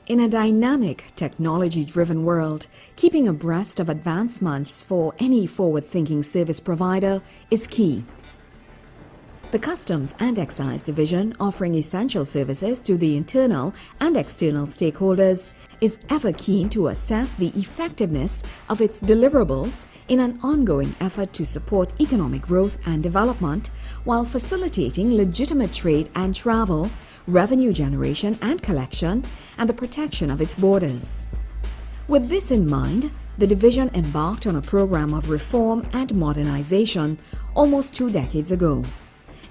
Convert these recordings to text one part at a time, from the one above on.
In a dynamic, technology-driven world, keeping abreast of advancements for any forward-thinking service provider is key. The Customs and Excise Division, offering essential services to the internal and external stakeholders, is ever keen to assess the effectiveness of its deliverables in an ongoing effort to support economic growth and development while facilitating legitimate trade and travel, revenue generation and collection, and the protection of its borders. With this in mind, the division embarked on a program of reform and modernization almost 2 decades ago.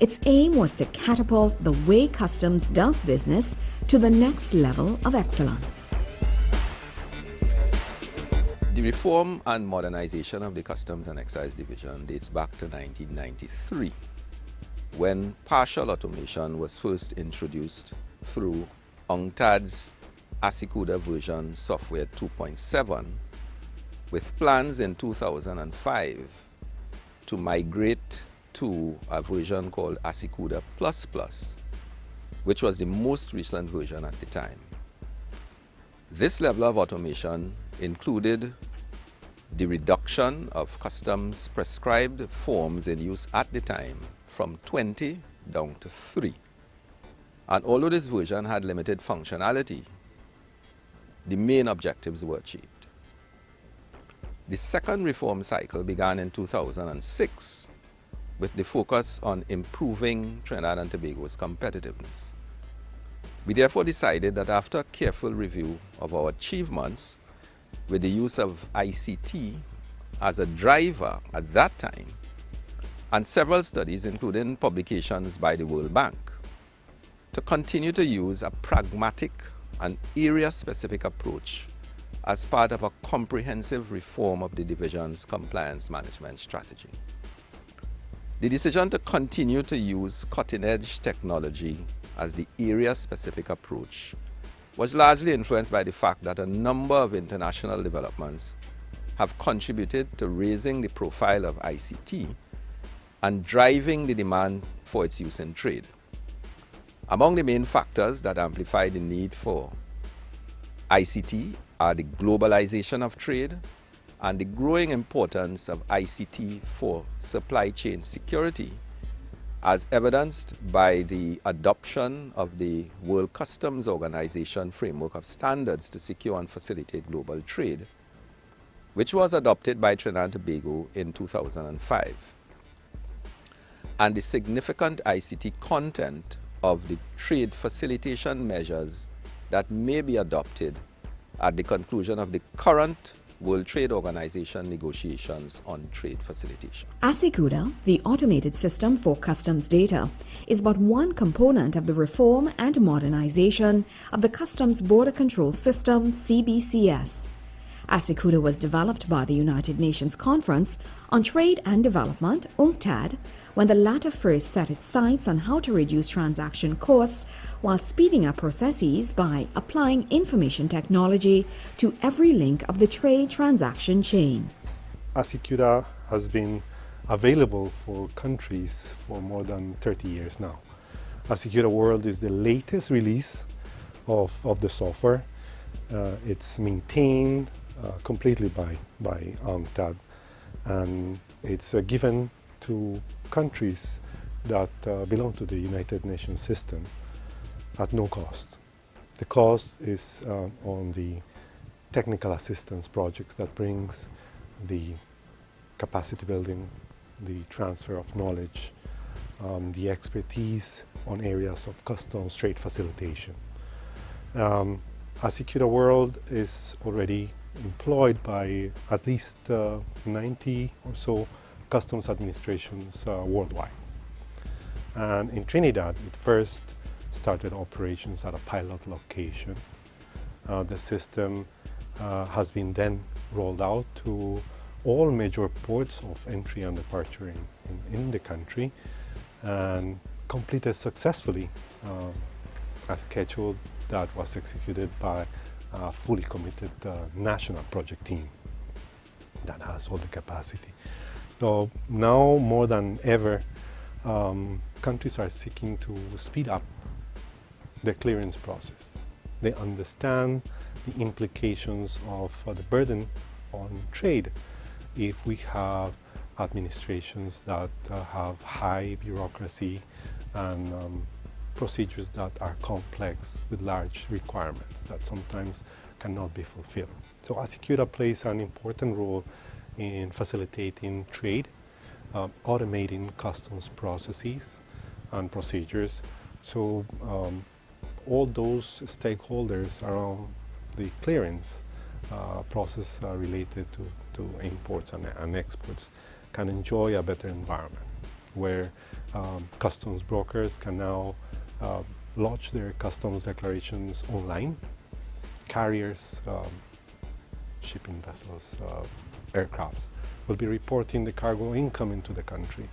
Its aim was to catapult the way Customs does business to the next level of excellence. The reform and modernization of the Customs and Excise Division dates back to 1993, when partial automation was first introduced through UNCTAD's Asycuda version software 2.7, with plans in 2005 to migrate to a version called Asycuda++, which was the most recent version at the time. This level of automation included the reduction of customs prescribed forms in use at the time from 20 down to 3. And although this version had limited functionality, the main objectives were achieved. The second reform cycle began in 2006 with the focus on improving Trinidad and Tobago's competitiveness. We therefore decided that after a careful review of our achievements with the use of ICT as a driver at that time, and several studies, including publications by the World Bank, to continue to use a pragmatic and area-specific approach as part of a comprehensive reform of the division's compliance management strategy. The decision to continue to use cutting-edge technology as the area-specific approach was largely influenced by the fact that a number of international developments have contributed to raising the profile of ICT and driving the demand for its use in trade. Among the main factors that amplify the need for ICT are the globalization of trade and the growing importance of ICT for supply chain security, as evidenced by the adoption of the World Customs Organization framework of standards to secure and facilitate global trade, which was adopted by Trinidad and Tobago in 2005. And the significant ICT content of the trade facilitation measures that may be adopted at the conclusion of the current World Trade Organization negotiations on trade facilitation. Asycuda, the automated system for customs data, is but one component of the reform and modernization of the Customs Border Control System, CBCS. Asycuda was developed by the United Nations Conference on Trade and Development, UNCTAD, when the latter first set its sights on how to reduce transaction costs while speeding up processes by applying information technology to every link of the trade transaction chain. Asycuda has been available for countries for more than 30 years now. Asycuda World is the latest release of the software. It's maintained completely by UNCTAD, and it's given to countries that belong to the United Nations system at no cost. The cost is on the technical assistance projects that brings the capacity building, the transfer of knowledge, the expertise on areas of customs trade facilitation. Asycuda World is already employed by at least 90 or so customs administrations worldwide. And in Trinidad, it first started operations at a pilot location. The system has been then rolled out to all major ports of entry and departure in the country and completed successfully as scheduled. That was executed by a fully committed national project team that has all the capacity. So now more than ever, countries are seeking to speed up the clearance process They understand the implications of the burden on trade if we have administrations that have high bureaucracy and procedures that are complex with large requirements that sometimes cannot be fulfilled. So Asycuda plays an important role in facilitating trade, automating customs processes and procedures. So all those stakeholders around the clearance process related to imports and exports can enjoy a better environment where customs brokers can now lodge their customs declarations online. Carriers, shipping vessels, aircrafts will be reporting the cargo incoming to the country.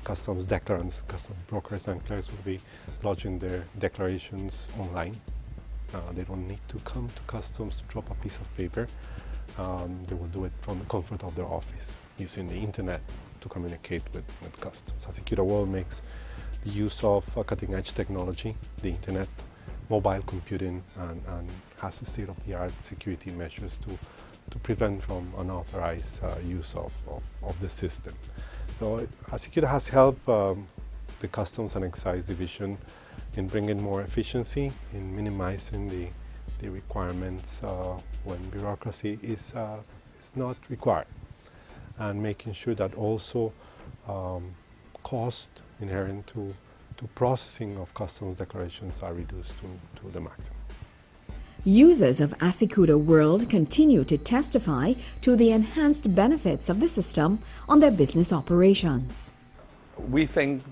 Customs declarants, customs brokers and clerks will be lodging their declarations online. They don't need to come to customs to drop a piece of paper. They will do it from the comfort of their office using the internet to communicate with customs. Asycuda World makes the use of cutting-edge technology, the internet, mobile computing, and has state-of-the-art security measures to prevent from unauthorized use of the system. So Asycuda has helped the Customs and Excise Division in bringing more efficiency, in minimizing the requirements when bureaucracy is not required, and making sure that also cost inherent to processing of customs declarations are reduced to the maximum. Users of Asycuda World continue to testify to the enhanced benefits of the system on their business operations. We think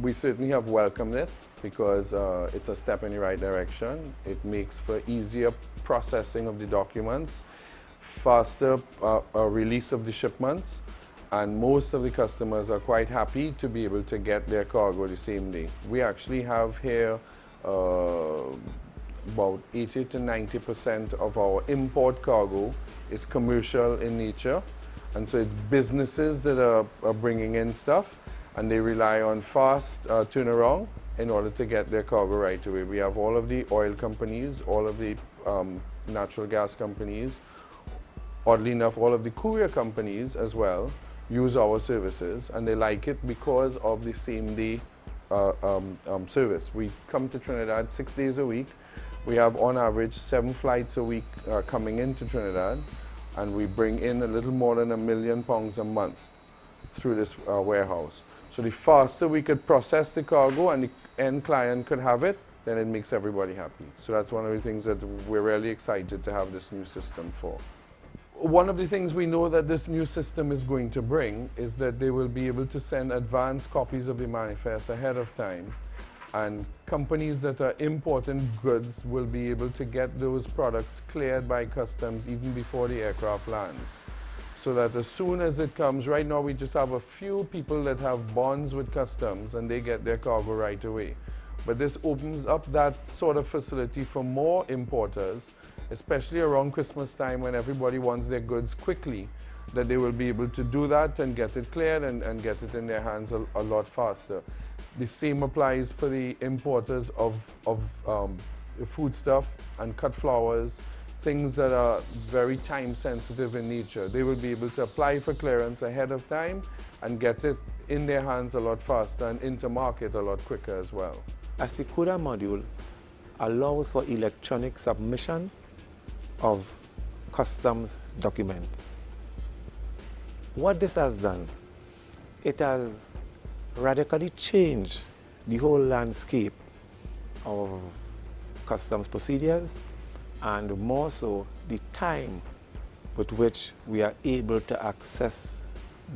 we certainly have welcomed it because it's a step in the right direction. It makes for easier processing of the documents, faster release of the shipments, and most of the customers are quite happy to be able to get their cargo the same day. We actually have here about 80 to 90% of our import cargo is commercial in nature, and so it's businesses that are bringing in stuff, and they rely on fast turnaround in order to get their cargo right away. We have all of the oil companies, all of the natural gas companies, oddly enough all of the courier companies as well use our services, and they like it because of the same day service. We come to Trinidad 6 days a week. We have on average 7 flights a week coming into Trinidad, and we bring in a little more than £1 million a month through this warehouse. So the faster we could process the cargo and the end client could have it, then it makes everybody happy. So that's one of the things that we're really excited to have this new system for. One of the things we know that this new system is going to bring is that they will be able to send advanced copies of the manifest ahead of time, and companies that are importing goods will be able to get those products cleared by customs even before the aircraft lands. So that as soon as it comes, right now we just have a few people that have bonds with customs and they get their cargo right away. But this opens up that sort of facility for more importers, especially around Christmas time when everybody wants their goods quickly, that they will be able to do that and get it cleared and get it in their hands a lot faster. The same applies for the importers of foodstuff and cut flowers, things that are very time sensitive in nature. They will be able to apply for clearance ahead of time and get it in their hands a lot faster and into market a lot quicker as well. Asycuda module allows for electronic submission of customs documents. What this has done, it has radically changed the whole landscape of customs procedures, and more so the time with which we are able to access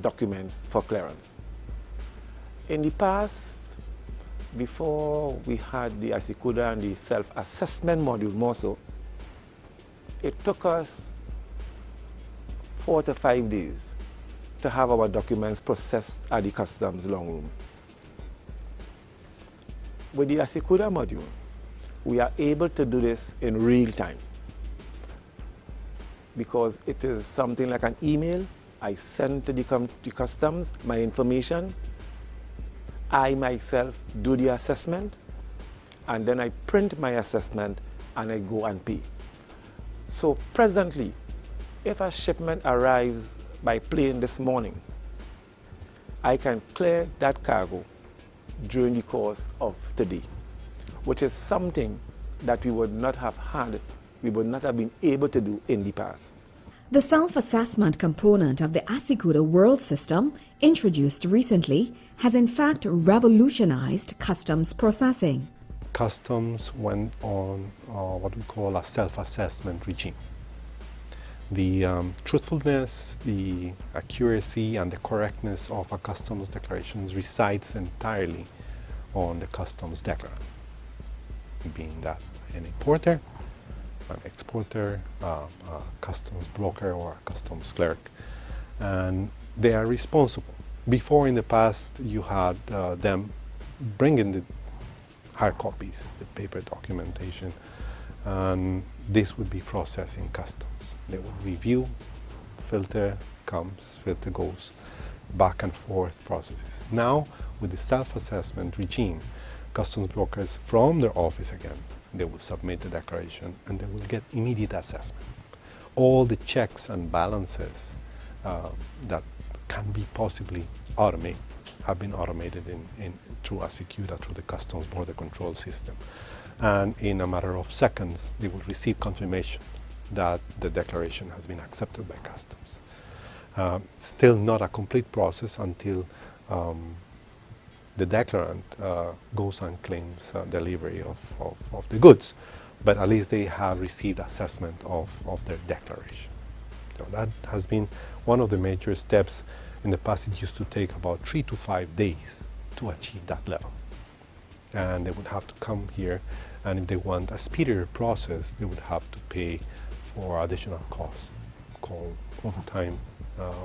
documents for clearance. In the past, before we had the Asycuda and the self-assessment module more so, it took us 4 to 5 days to have our documents processed at the customs long rooms. With the Asycuda module, we are able to do this in real time because it is something like an email. I send to the customs my information. I myself do the assessment, and then I print my assessment and I go and pay. So presently, if a shipment arrives by plane this morning, I can clear that cargo during the course of today, which is something that we would not have had, we would not have been able to do in the past. The self-assessment component of the Asycuda world system, introduced recently, has in fact revolutionized customs processing. Customs went on what we call a self-assessment regime. The truthfulness, the accuracy, and the correctness of a customs declarations resides entirely on the customs declarant, being that an importer, an exporter, a customs broker, or a customs clerk, and they are responsible. Before, in the past, you had them bring in the hard copies, the paper documentation, and this would be processed in customs. They would review, filter comes, filter goes, back and forth processes. Now, with the self-assessment regime, customs brokers from their office again, they will submit the declaration and they will get immediate assessment. All the checks and balances that can be possibly automated have been automated through Asycuda, through the customs border control system. And in a matter of seconds, they will receive confirmation that the declaration has been accepted by customs. Still not a complete process until the declarant goes and claims delivery of the goods, but at least they have received assessment of their declaration. So that has been one of the major steps. In the past, it used to take about 3 to 5 days to achieve that level. And they would have to come here, and if they want a speedier process, they would have to pay for additional costs called overtime,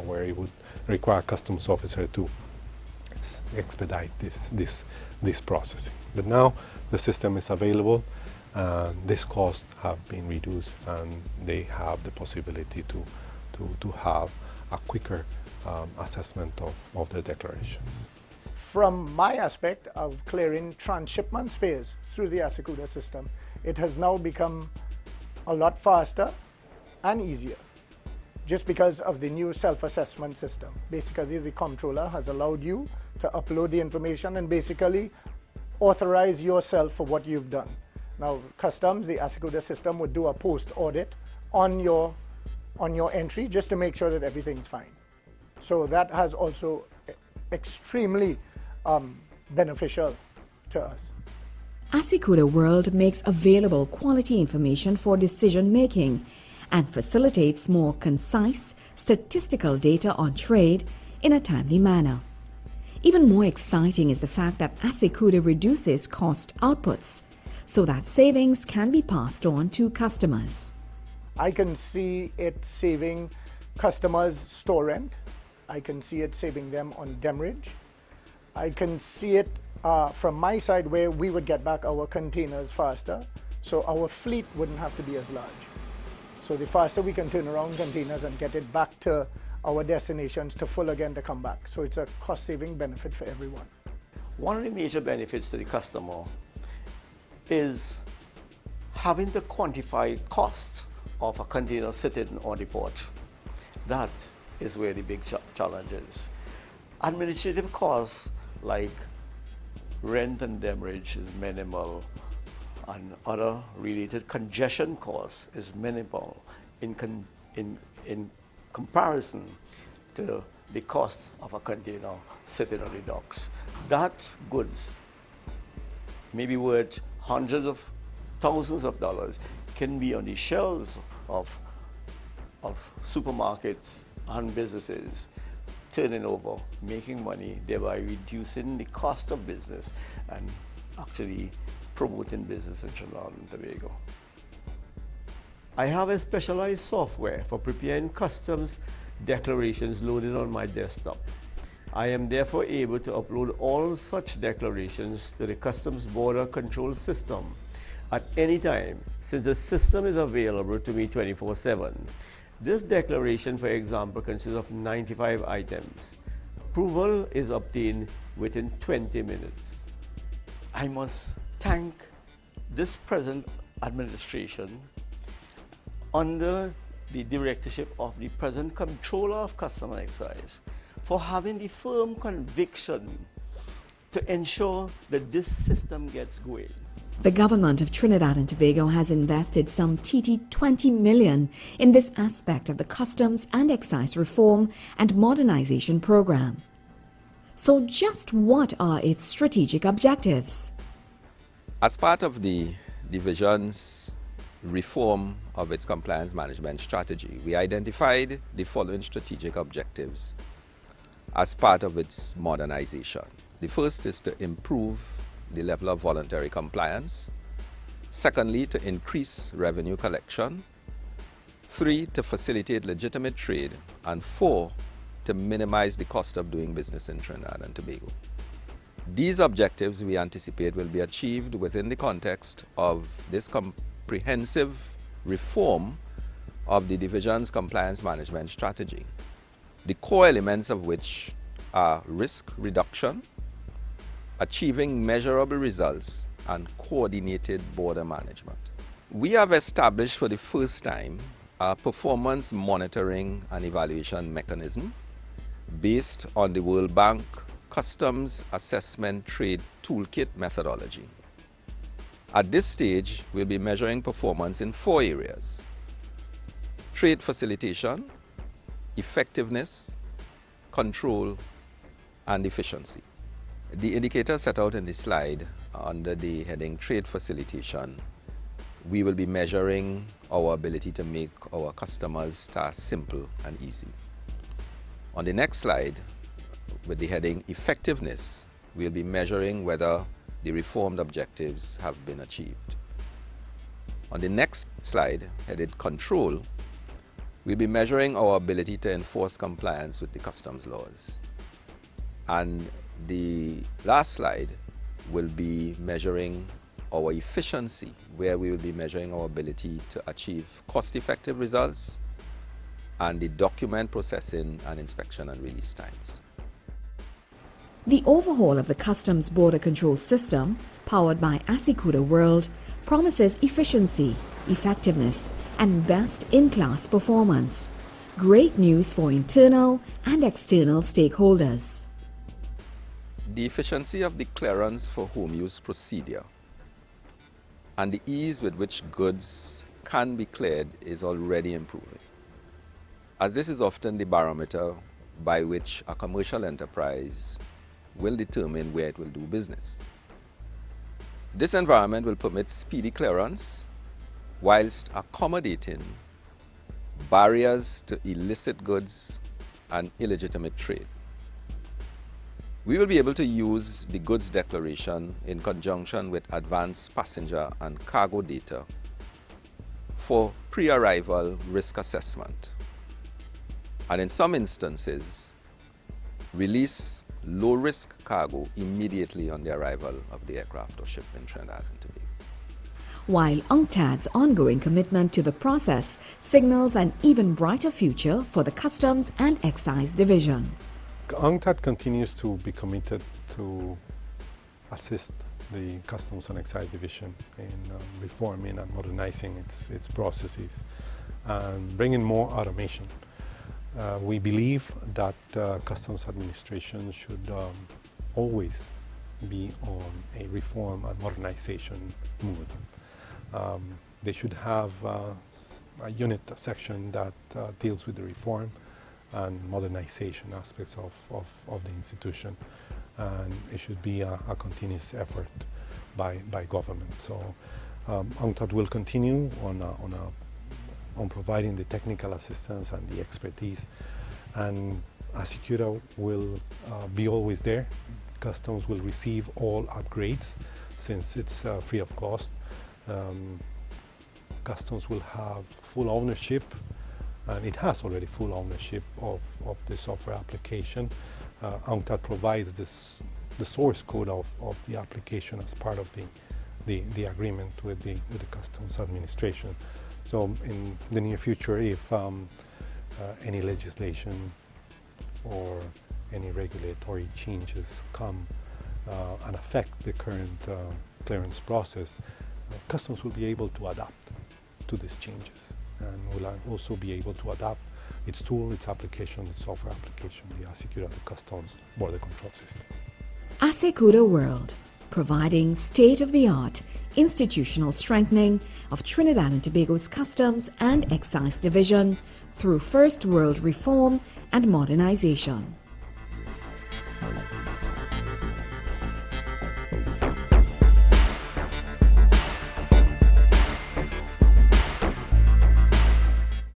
where it would require a customs officer to expedite this processing. But now the system is available, and these costs have been reduced, and they have the possibility to have a quicker assessment of their declarations. From my aspect of clearing transshipment spares through the Asycuda system, it has now become a lot faster and easier, just because of the new self-assessment system. Basically, the comptroller has allowed you to upload the information and basically authorize yourself for what you've done. Now, customs, the Asycuda system would do a post-audit on your entry just to make sure that everything's fine. So that has also extremely beneficial to us. Asycuda World makes available quality information for decision making and facilitates more concise statistical data on trade in a timely manner. Even more exciting is the fact that Asycuda reduces cost outputs so that savings can be passed on to customers. I can see it saving customers store rent. I can see it saving them on demurrage. I can see it from my side where we would get back our containers faster, so our fleet wouldn't have to be as large. So the faster we can turn around containers and get it back to our destinations to full again to come back. So it's a cost-saving benefit for everyone. One of the major benefits to the customer is having to quantify cost of a container sitting on the port. That is where the big challenge is. Administrative costs like rent and demurrage is minimal, and other related congestion costs is minimal in comparison to the cost of a container sitting on the docks. That goods, maybe worth hundreds of thousands of dollars, can be on the shelves of supermarkets and businesses, turning over, making money, thereby reducing the cost of business and actually promoting business in Trinidad and Tobago. I have a specialized software for preparing customs declarations loaded on my desktop. I am therefore able to upload all such declarations to the Customs Border Control System at any time, since the system is available to me 24/7. This declaration, for example, consists of 95 items. Approval is obtained within 20 minutes. I must thank this present administration under the directorship of the present Controller of Customs and Excise for having the firm conviction to ensure that this system gets going. The government of Trinidad and Tobago has invested some TT 20 million in this aspect of the Customs and Excise Reform and Modernization program. So just what are its strategic objectives? As part of the division's reform of its compliance management strategy, we identified the following strategic objectives as part of its modernization. The first is to improve the level of voluntary compliance. Secondly, to increase revenue collection. 3, to facilitate legitimate trade. And 4, to minimize the cost of doing business in Trinidad and Tobago. These objectives we anticipate will be achieved within the context of this comprehensive reform of the division's compliance management strategy, the core elements of which are risk reduction, achieving measurable results, and coordinated border management. We have established for the first time a performance monitoring and evaluation mechanism based on the World Bank Customs Assessment Trade Toolkit methodology. At this stage, we'll be measuring performance in 4 areas: trade facilitation, effectiveness, control, and efficiency. The indicators set out in the slide under the heading Trade Facilitation, we will be measuring our ability to make our customers' tasks simple and easy. On the next slide, with the heading Effectiveness, we'll be measuring whether the reformed objectives have been achieved. On the next slide, headed Control, we'll be measuring our ability to enforce compliance with the customs laws. And the last slide will be measuring our efficiency, where we will be measuring our ability to achieve cost-effective results and the document processing and inspection and release times. The overhaul of the customs border control system, powered by Asycuda World, promises efficiency, effectiveness, and best-in-class performance. Great news for internal and external stakeholders. The efficiency of the clearance for home use procedure and the ease with which goods can be cleared is already improving, as this is often the barometer by which a commercial enterprise will determine where it will do business. This environment will permit speedy clearance whilst accommodating barriers to illicit goods and illegitimate trade. We will be able to use the goods declaration in conjunction with advanced passenger and cargo data for pre-arrival risk assessment, and in some instances, release low-risk cargo immediately on the arrival of the aircraft or ship in Trinidad and Tobago. While UNCTAD's ongoing commitment to the process signals an even brighter future for the Customs and Excise Division. UNCTAD continues to be committed to assist the Customs and Excise Division in reforming and modernizing its processes and bringing more automation. We believe that Customs Administration should always be on a reform and modernization mood. They should have a unit, a section that deals with the reform and modernization aspects of the institution, and it should be a continuous effort by government. So UNCTAD will continue on providing the technical assistance and the expertise, and Asycuda will be always there. Customs will receive all upgrades since it's free of cost. Customs will have full ownership, and it has already full ownership of the software application. UNCTAD provides the source code of the application as part of the agreement with the Customs Administration. So in the near future, if any legislation or any regulatory changes come and affect the current clearance process, customs will be able to adapt to these changes and will also be able to adapt its tool, its application, its software application, the Asycuda, the customs border control system. Asycuda World, providing state-of-the-art institutional strengthening of Trinidad and Tobago's customs and excise division through first world reform and modernization.